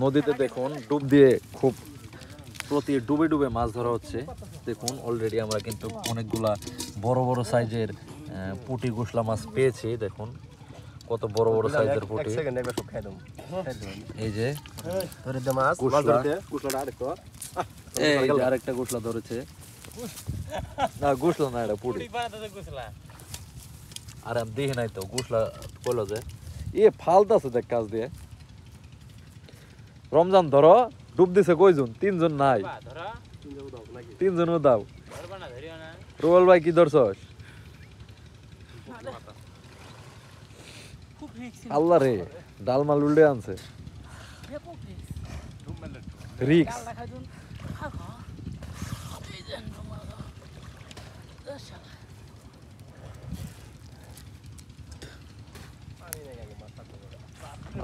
নদীতে দেখুন ডুব দিয়ে খুব প্রতি ডুবে ডুবে মাছ ধরা হচ্ছে। দেখুন অলরেডি আমরা কিন্তু অনেকগুলা বড় বড় সাইজের পুঁটি গুসলা মাছ পেয়েছি। দেখুন কত বড় বড় সাইজের পুঁটি। এই যে আরেকটা গুসলা ধরেছে, না গুসলা না এটা পুঁটি। আর আমি দেখি নাই তো গুসলা কইলো যে এ ফালতাছে দেখ কাজ দিয়ে। রমজান ধরো ডুব দিছে কয়জন? তিনজন নাই, তিনজনও দাও। রুবেল ভাই কি ধরছস? আল্লাহ রে ডালমাল উল্টে আনছে। রিক্স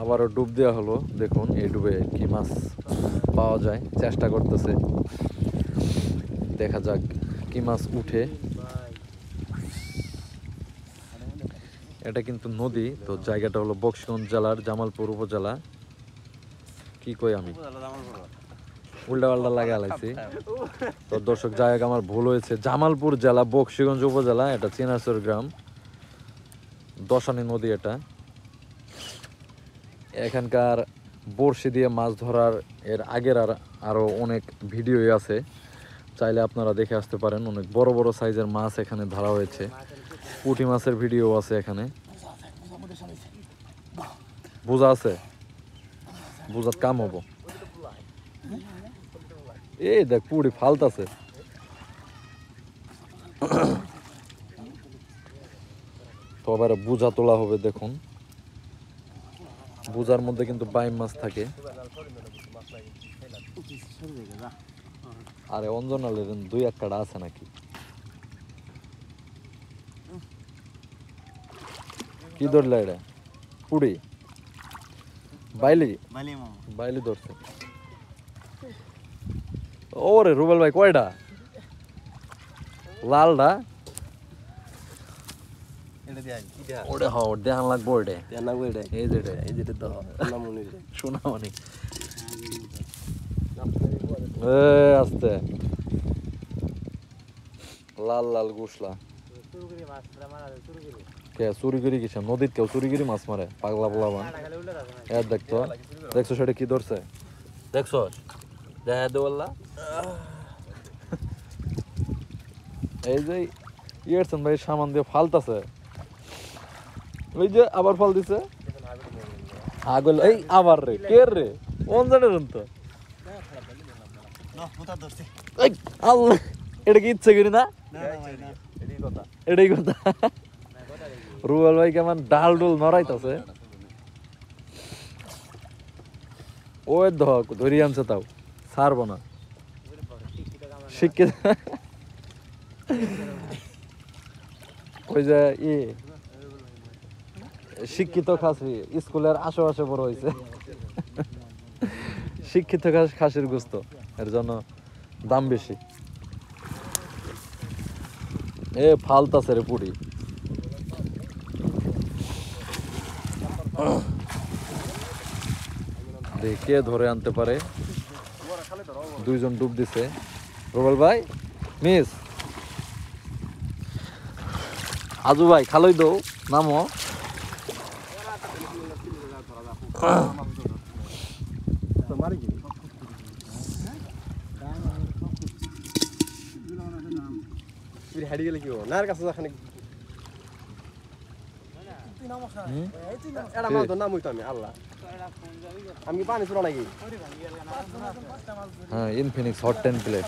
আবারও ডুব দেওয়া হলো। দেখুন এই ডুবে কি মাছ পাওয়া যায়, চেষ্টা করতেছে, দেখা যাক কি মাছ উঠে। এটা কিন্তু নদী, তো জায়গাটা হলো বক্সিগঞ্জ জেলার জামালপুর উপজেলা। কি কই আমি উল্টা পাল্টা লাগা লাইছি, তো দর্শক জায়গা আমার ভুল হয়েছে। জামালপুর জেলা বক্সিগঞ্জ উপজেলা, এটা চিনাচর গ্রাম, দশানী নদী এটা। এখানকার বড়শি দিয়ে মাছ ধরার এর আগের আরো অনেক ভিডিও আছে, চাইলে আপনারা দেখে আসতে পারেন। অনেক বড় বড় সাইজের মাছ এখানে ধরা হয়েছে, পুঁটি মাছের ভিডিও আছে এখানে। বোঝা আছে, বোঝাত কাম হবো। এই দেখ পুঁটি ফালতাছে। তো আবার বোঝা তোলা হবে। দেখুন বোঝার মধ্যে কিন্তু বাইম মাছ থাকে। আরে অঞ্জনালের দুই এক কাটা আছে নাকি? কি ধরলে এটা? পুড়ি বাইলি বাইলি ধরছে। ওরে রুবেল ভাই কয়টা? লালটা ওটা হ দেখান লাগবো। ওটা এই যেটা এই যেটা তো সোনামণি। আস্তে লাল লাল গুসলা। কে চুরি করি কিসে? নদীত কেউ চুরি করি মাছ মারে? পাগলা পোলাবান। দেখতো দেখছো সেটা কি ধরছে? দেখছো দেখা দেওয়াল্লা। এই যে ইয়েরছেন ভাই সামান দিয়ে ফালতাছে। ওই যে আবার ফাল দিছে আগল। এই আবার রে কে রে কোন জানেন তো? আল্লাহ এটা কি ইচ্ছে করি না? এটাই কথা। রুবেল ভাই কেমন ডাল ডুল নড়াইতেছে। ওই ধরি আনছে, তাও ছাড়বো না। শিক্ষিত ওই যে শিক্ষিত খাসি স্কুলের আশেপাশে বড় হয়েছে। শিক্ষিত খাসির গোস্ত, এর জন্য দাম বেশি। এ ফালতাছে রে পুরি। কে ধরে আনতে পারে? দুইজন ডুব দিছে। রুবেল ভাই মিস আজু ভাই খালই দৌ নামো। হারিয়ে গেলে কি না কাছে আমি পানি ছিল নাকি? হ্যাঁ ইনফিনিক্স হট 10 প্লেট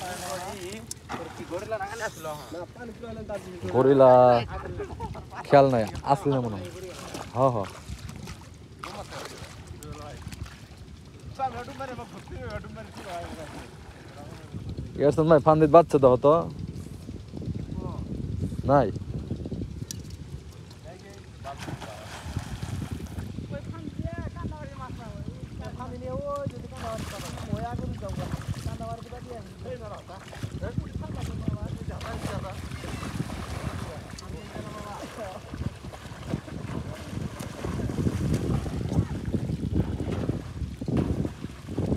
গরিলা খেয়াল নাই আসলে মনে হয়। হ্যাঁ হ্যাঁ ইয়ারসন ভাই ফান্দিত বাচ্চা দাও তো নাই।